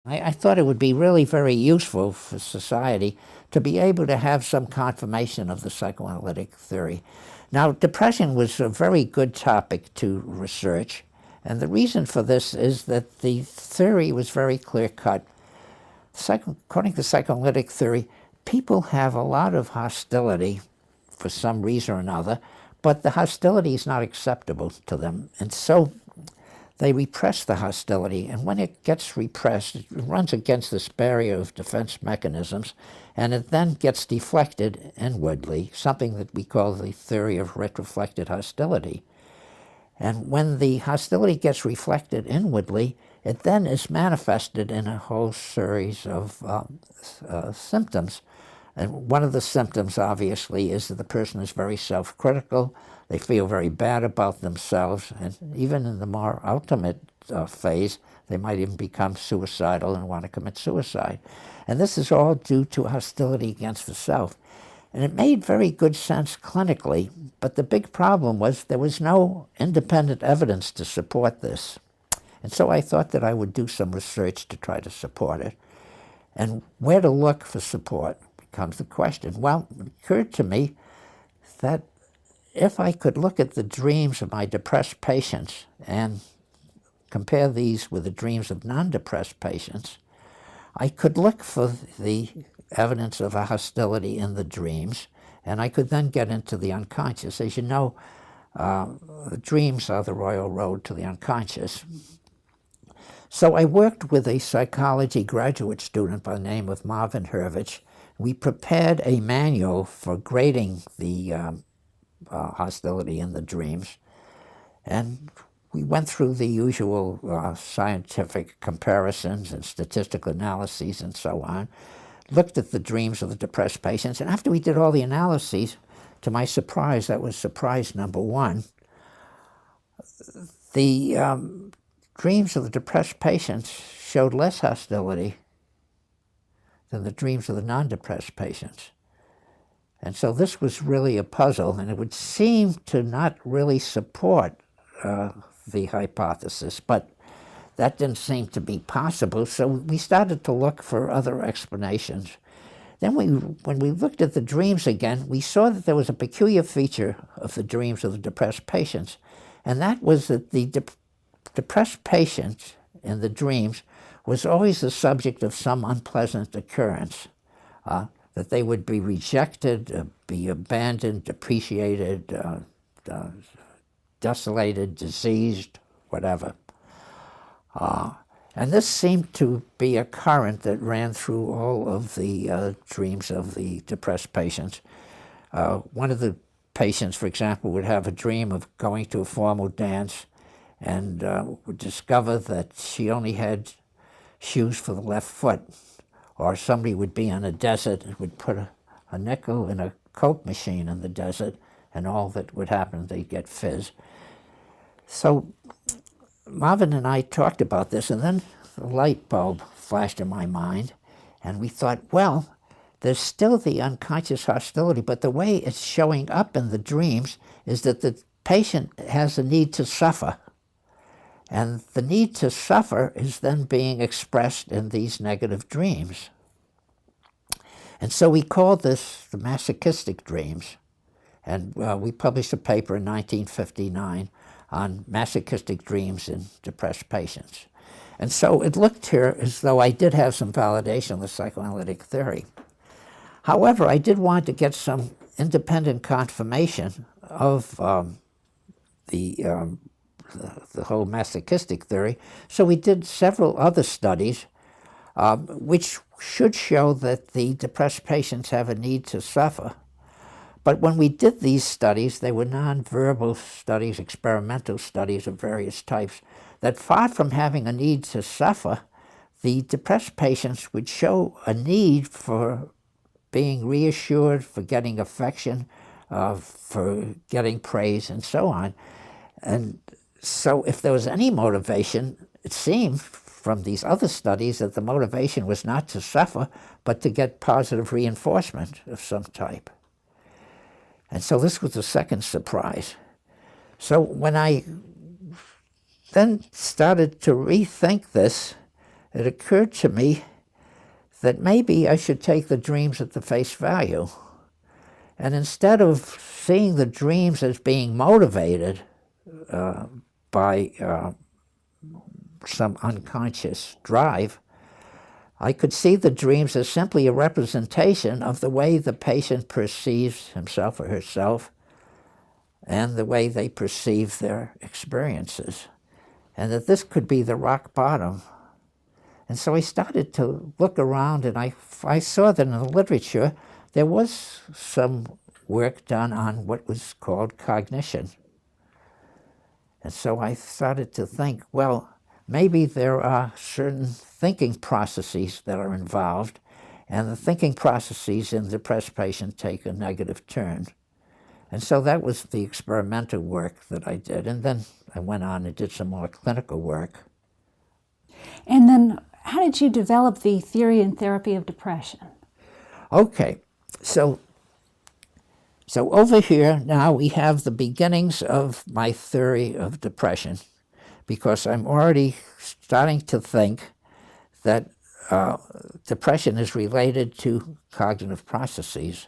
I thought it would be really very useful for society to be able to have some confirmation of the psychoanalytic theory. Now, depression was a very good topic to research, and the reason for this is that the theory was very clear-cut. According to psychoanalytic theory, people have a lot of hostility for some reason or another, but the hostility is not acceptable to them, and so they repress the hostility, and when it gets repressed, it runs against this barrier of defense mechanisms, and it then gets deflected inwardly, something that we call the theory of retroflected hostility. And when the hostility gets reflected inwardly, it then is manifested in a whole series of symptoms. And one of the symptoms, obviously, is that the person is very self-critical. They feel very bad about themselves, and even in the more ultimate phase, they might even become suicidal and want to commit suicide. And this is all due to hostility against the self. And it made very good sense clinically, but the big problem was there was no independent evidence to support this. And so I thought that I would do some research to try to support it. And where to look for support becomes the question. Well, it occurred to me that if I could look at the dreams of my depressed patients and compare these with the dreams of non-depressed patients, I could look for the evidence of a hostility in the dreams, and I could then get into the unconscious. As you know, the dreams are the royal road to the unconscious. So I worked with a psychology graduate student by the name of Marvin Hurvich. We prepared a manual for grading the hostility in the dreams, and we went through the usual scientific comparisons and statistical analyses and so on, looked at the dreams of the depressed patients, and after we did all the analyses, to my surprise, that was surprise number one, the dreams of the depressed patients showed less hostility than the dreams of the non-depressed patients. And so this was really a puzzle, and it would seem to not really support the hypothesis, but that didn't seem to be possible, so we started to look for other explanations. Then when we looked at the dreams again, we saw that there was a peculiar feature of the dreams of the depressed patients, and that was that the depressed patient in the dreams was always the subject of some unpleasant occurrence, that they would be rejected, be abandoned, depreciated, desolated, diseased, whatever. And this seemed to be a current that ran through all of the dreams of the depressed patients. One of the patients, for example, would have a dream of going to a formal dance and would discover that she only had shoes for the left foot. Or somebody would be in a desert and would put a nickel in a Coke machine in the desert, and all that would happen, they'd get fizz. So Marvin and I talked about this, and then the light bulb flashed in my mind, and we thought, well, there's still the unconscious hostility, but the way it's showing up in the dreams is that the patient has a need to suffer. And the need to suffer is then being expressed in these negative dreams. And so we called this the masochistic dreams. And we published a paper in 1959 on masochistic dreams in depressed patients. And so it looked here as though I did have some validation of the psychoanalytic theory. However, I did want to get some independent confirmation of the whole masochistic theory. So we did several other studies which should show that the depressed patients have a need to suffer. But when we did these studies, they were nonverbal studies, experimental studies of various types, that far from having a need to suffer, the depressed patients would show a need for being reassured, for getting affection, for getting praise, and so on. And so if there was any motivation, it seemed from these other studies that the motivation was not to suffer, but to get positive reinforcement of some type. And so this was the second surprise. So when I then started to rethink this, it occurred to me that maybe I should take the dreams at the face value. And instead of seeing the dreams as being motivated by some unconscious drive, I could see the dreams as simply a representation of the way the patient perceives himself or herself and the way they perceive their experiences, and that this could be the rock bottom. And so I started to look around, and I saw that in the literature there was some work done on what was called cognition. And so I started to think, well, maybe there are certain thinking processes that are involved, and the thinking processes in the depressed patient take a negative turn. And so that was the experimental work that I did. And then I went on and did some more clinical work. And then how did you develop the theory and therapy of depression? Okay, so over here now we have the beginnings of my theory of depression, because I'm already starting to think that depression is related to cognitive processes.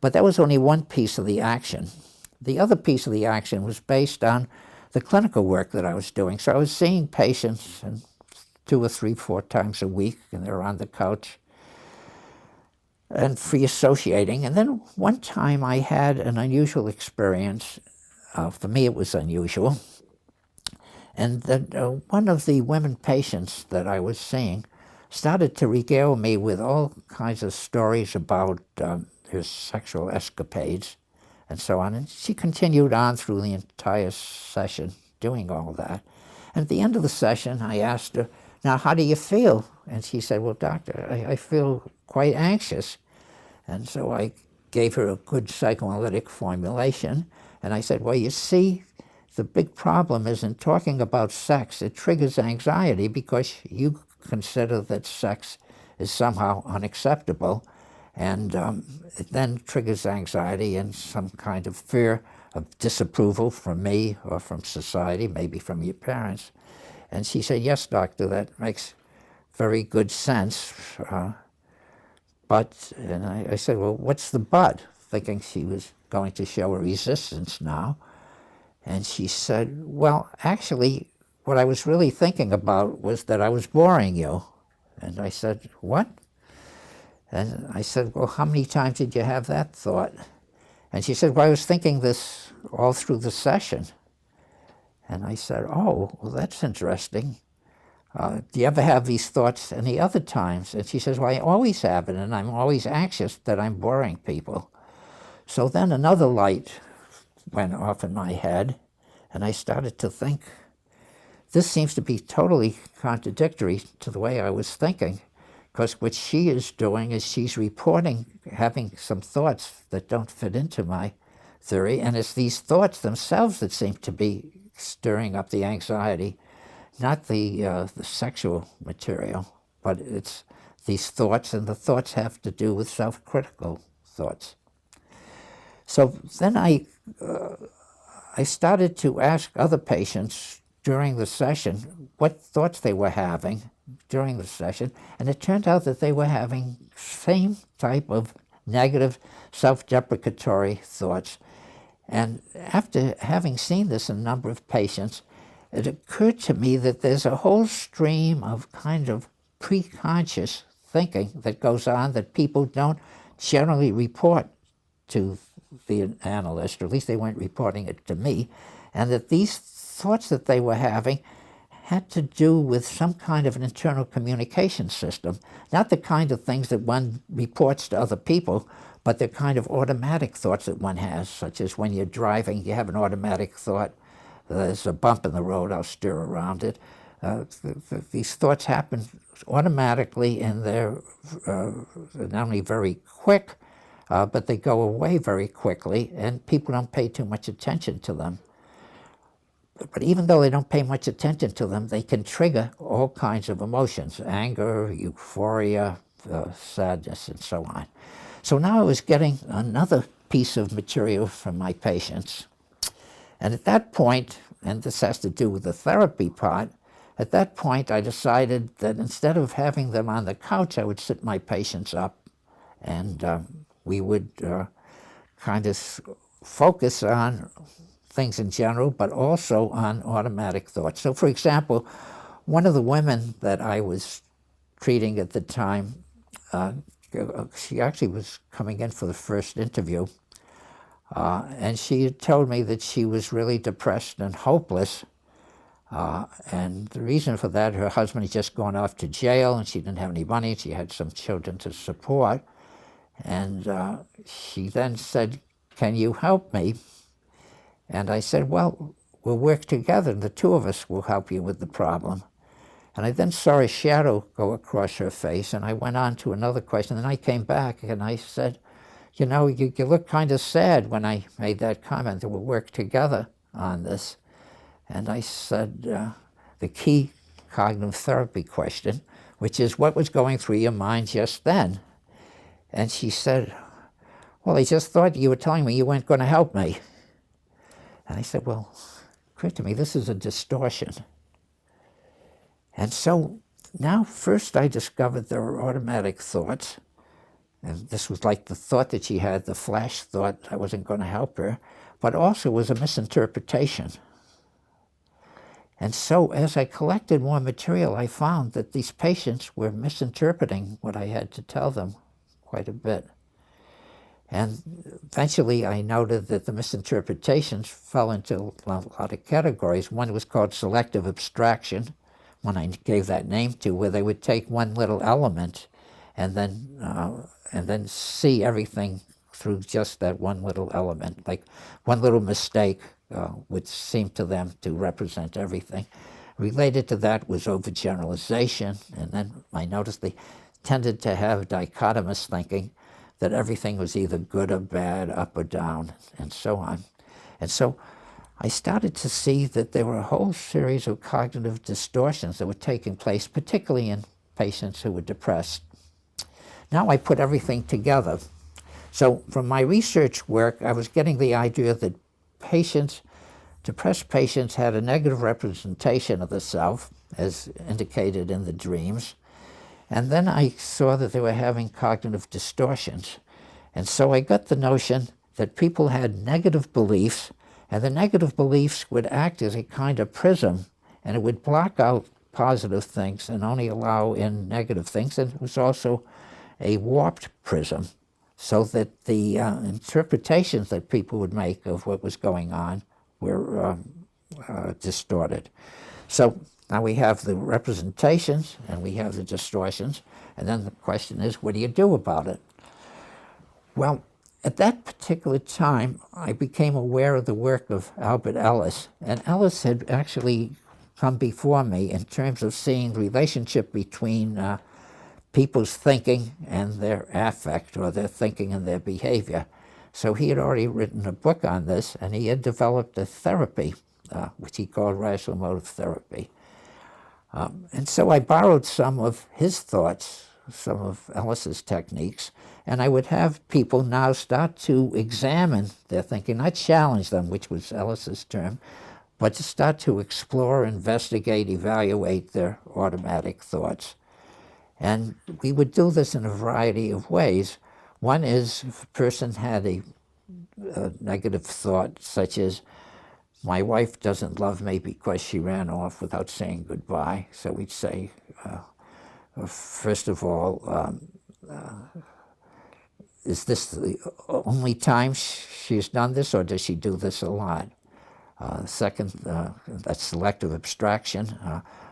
But that was only one piece of the action. The other piece of the action was based on the clinical work that I was doing. So I was seeing patients 2 or 3, 4 times a week, and they're on the couch and free associating. And then one time I had an unusual experience. For me, it was unusual. And then one of the women patients that I was seeing started to regale me with all kinds of stories about her sexual escapades and so on. And she continued on through the entire session doing all that. And at the end of the session, I asked her, now, how do you feel? And she said, well, doctor, I feel quite anxious. And so I gave her a good psychoanalytic formulation. And I said, well, you see, the big problem is in talking about sex, it triggers anxiety because you consider that sex is somehow unacceptable. And it then triggers anxiety and some kind of fear of disapproval from me or from society, maybe from your parents. And she said, yes, doctor, that makes very good sense. And I said, well, what's the but? Thinking she was going to show a resistance now. And she said, well, actually, what I was really thinking about was that I was boring you. And I said, what? And I said, well, how many times did you have that thought? And she said, well, I was thinking this all through the session. And I said, oh, well, that's interesting. Do you ever have these thoughts any other times? And she says, well, I always have it, and I'm always anxious that I'm boring people. So then another light went off in my head, and I started to think, this seems to be totally contradictory to the way I was thinking. Because what she is doing is she's reporting having some thoughts that don't fit into my theory, and it's these thoughts themselves that seem to be stirring up the anxiety, not the sexual material, but it's these thoughts, and the thoughts have to do with self-critical thoughts. So then I started to ask other patients during the session what thoughts they were having during the session, and it turned out that they were having same type of negative self-deprecatory thoughts. And after having seen this in a number of patients, it occurred to me that there's a whole stream of kind of preconscious thinking that goes on that people don't generally report to the analyst, or at least they weren't reporting it to me, and that these thoughts that they were having had to do with some kind of an internal communication system, not the kind of things that one reports to other people, but the kind of automatic thoughts that one has, such as when you're driving, you have an automatic thought, there's a bump in the road, I'll steer around it. These thoughts happen automatically, and they're not only very quick, but they go away very quickly, and people don't pay too much attention to them. But even though they don't pay much attention to them, they can trigger all kinds of emotions, anger, euphoria, sadness, and so on. So now I was getting another piece of material from my patients. And at that point, and this has to do with the therapy part, at that point I decided that instead of having them on the couch, I would sit my patients up, and we would kind of focus on things in general, but also on automatic thoughts. So for example, one of the women that I was treating at the time, she actually was coming in for the first interview, and she had told me that she was really depressed and hopeless. And the reason for that, her husband had just gone off to jail and she didn't have any money. She had some children to support. And she then said, "Can you help me?" And I said, "Well, we'll work together and the two of us will help you with the problem." And I then saw a shadow go across her face, and I went on to another question. And I came back and I said, "You know, you look kind of sad," when I made that comment, that we'll work together on this. And I said the key cognitive therapy question, which is, what was going through your mind just then? And she said, "Well, I just thought you were telling me you weren't going to help me." And I said, "Well, it occurred to me, this is a distortion." And so now first I discovered there were automatic thoughts. And this was like the thought that she had, the flash thought I wasn't going to help her, but also was a misinterpretation. And so as I collected more material, I found that these patients were misinterpreting what I had to tell them quite a bit. And eventually I noted that the misinterpretations fell into a lot of categories. One was called selective abstraction, when I gave that name to, where they would take one little element and then see everything through just that one little element. Like one little mistake would seem to them to represent everything. Related to that was overgeneralization, and then I noticed they tended to have dichotomous thinking, that everything was either good or bad, up or down, and so on. And so I started to see that there were a whole series of cognitive distortions that were taking place, particularly in patients who were depressed. Now I put everything together. So from my research work, I was getting the idea that depressed patients had a negative representation of the self, as indicated in the dreams. And then I saw that they were having cognitive distortions. And so I got the notion that people had negative beliefs, and the negative beliefs would act as a kind of prism, and it would block out positive things and only allow in negative things. And it was also a warped prism, so that the interpretations that people would make of what was going on were distorted. So now we have the representations and we have the distortions, and then the question is, what do you do about it? Well, at that particular time, I became aware of the work of Albert Ellis, and Ellis had actually come before me in terms of seeing the relationship between people's thinking and their affect, or their thinking and their behavior. So he had already written a book on this, and he had developed a therapy, which he called rational motive therapy. And so I borrowed some of his thoughts, some of Ellis's techniques, and I would have people now start to examine their thinking, not challenge them, which was Ellis's term, but to start to explore, investigate, evaluate their automatic thoughts. And we would do this in a variety of ways. One is, if a person had a negative thought, such as, "My wife doesn't love me because she ran off without saying goodbye." So we'd say, first of all, is this the only time she's done this, or does she do this a lot? Second, that's selective abstraction.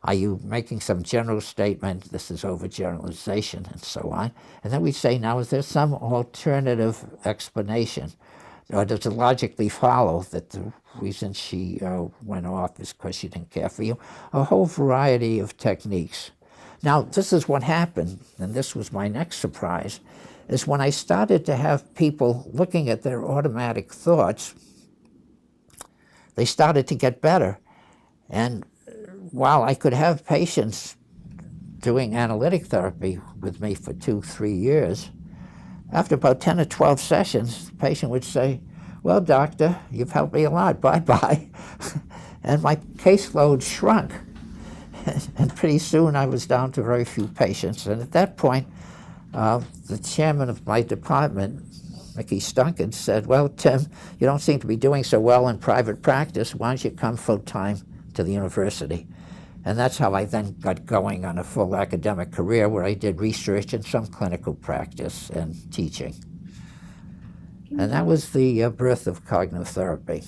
Are you making some general statement? This is overgeneralization, and so on. And then we say, now, is there some alternative explanation? Or does it logically follow that the reason she went off is because she didn't care for you? A whole variety of techniques. Now, this is what happened, and this was my next surprise, is when I started to have people looking at their automatic thoughts, they started to get better. And while I could have patients doing analytic therapy with me for 2-3 years, after about 10 or 12 sessions, the patient would say, "Well, doctor, you've helped me a lot, bye-bye." And my caseload shrunk. And pretty soon I was down to very few patients. And at that point, the chairman of my department, Mickey Stunken, said, well, Tim, you don't seem to be doing so well in private practice. Why don't you come full-time to the university? And that's how I then got going on a full academic career where I did research and some clinical practice and teaching. And that was the birth of cognitive therapy.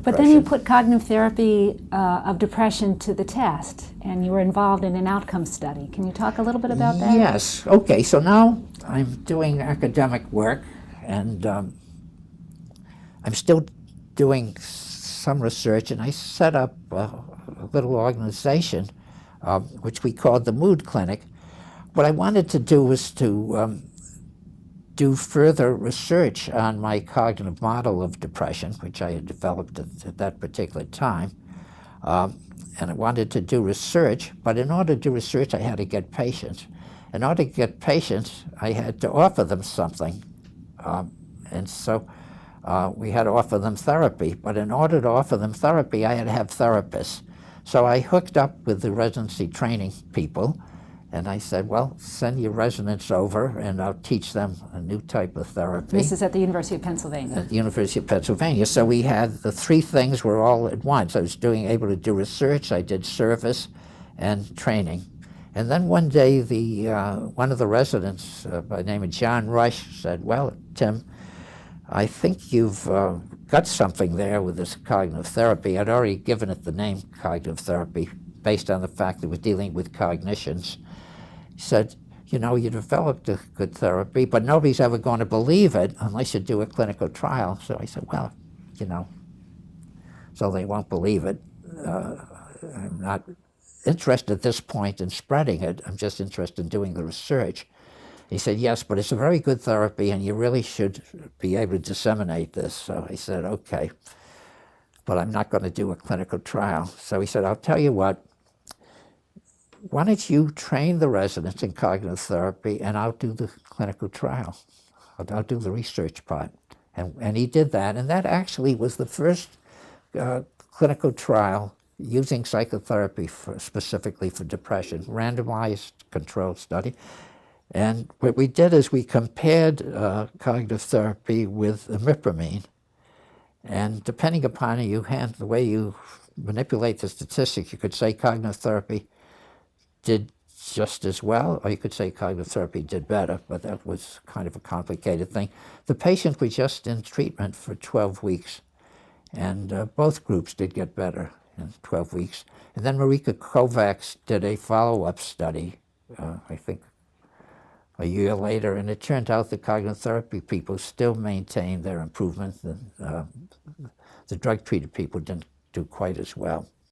But then you put cognitive therapy of depression to the test, and you were involved in an outcome study. Can you talk a little bit about that? Yes. Okay, so now I'm doing academic work, and I'm still doing some research, and I set up a little organization, which we called the Mood Clinic. What I wanted to do was to do further research on my cognitive model of depression, which I had developed at that particular time. And I wanted to do research, but in order to do research, I had to get patients. In order to get patients, I had to offer them something. And so we had to offer them therapy. But in order to offer them therapy, I had to have therapists. So I hooked up with the residency training people, and I said, well, send your residents over, and I'll teach them a new type of therapy. This is at the University of Pennsylvania. At the University of Pennsylvania. So we had the three things were all at once. I was able to do research, I did service, and training. And then one day, one of the residents by the name of John Rush said, well, Tim, I think you've got something there with this cognitive therapy. I'd already given it the name cognitive therapy based on the fact that we're dealing with cognitions. He said, you know, you developed a good therapy, but nobody's ever going to believe it unless you do a clinical trial. So I said, well, you know, so they won't believe it. I'm not interested at this point in spreading it. I'm just interested in doing the research. He said, yes, but it's a very good therapy, and you really should be able to disseminate this. So I said, okay, but I'm not going to do a clinical trial. So he said, I'll tell you what, why don't you train the residents in cognitive therapy, and I'll do the clinical trial. I'll do the research part. And he did that, and that actually was the first clinical trial using psychotherapy specifically for depression, randomized controlled study. And what we did is we compared cognitive therapy with imipramine. And depending upon the way you manipulate the statistics, you could say cognitive therapy did just as well, or you could say cognitive therapy did better, but that was kind of a complicated thing. The patients were just in treatment for 12 weeks, and both groups did get better in 12 weeks. And then Marika Kovacs did a follow-up study, I think a year later, and it turned out that cognitive therapy people still maintained their improvement. The drug-treated people didn't do quite as well.